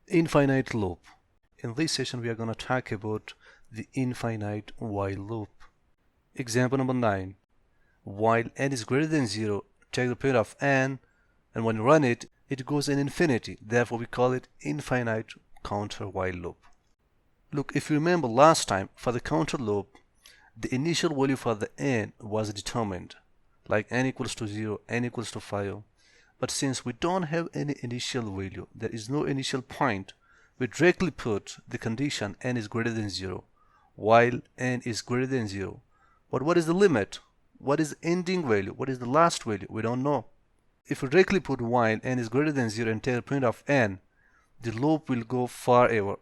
Infinite loop. In this session we are going to talk about the infinite while loop. Example number 9. While n is greater than 0, take the period of n, and when you run it, it goes in infinity. Therefore we call it infinite counter while loop. Look, if you remember last time, for the counter loop, the initial value for the n was determined, like n equals to 0, n equals to 5. But since we don't have any initial value, there is no initial point, we directly put the condition n is greater than 0 while n is greater than 0. But what is the limit? What is the ending value? What is the last value? We don't know. If we directly put while n is greater than 0 and take the point of n, the loop will go forever.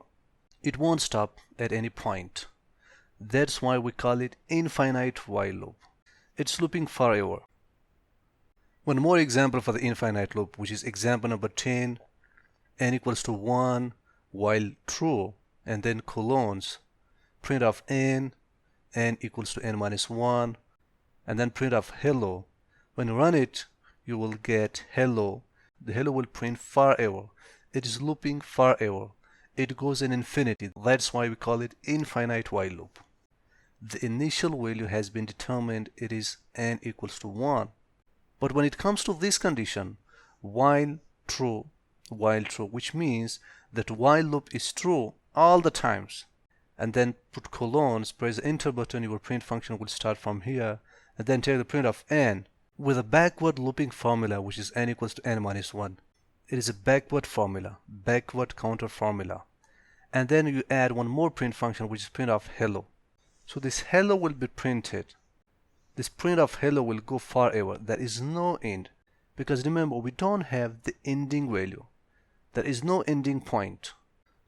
It won't stop at any point. That's why we call it infinite while loop. It's looping forever. One more example for the infinite loop, which is example number 10. N equals to 1 while true, and then colons, print of n equals to n minus 1, and then print of hello. When you run it, you will get hello. The hello will print forever. It is looping forever. It goes in infinity. That's why we call it infinite while loop. The initial value has been determined. It is n equals to 1. But when it comes to this condition, while true, which means that while loop is true all the times, and then put colons, press the enter button, your print function will start from here, and then take the print of n with a backward looping formula, which is n equals to n minus 1. It is a backward formula, backward counter formula. And then you add one more print function, which is print of hello. So this hello will be printed. This print of hello will go forever. There is no end, because remember, we don't have the ending value. There is no ending point,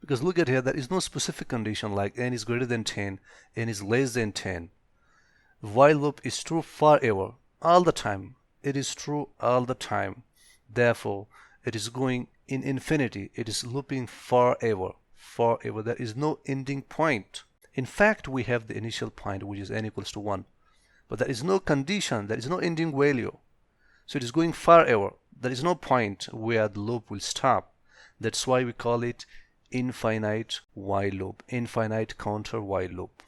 because look at here, there is no specific condition like n is greater than 10, n is less than 10. While loop is true forever, all the time. It is true all the time. Therefore it is going in infinity. It is looping forever. There is no ending point. In fact, we have the initial point, which is n equals to 1. But there is no condition, there is no ending value. So it is going forever. There is no point where the loop will stop. That's why we call it infinite while loop, infinite counter while loop.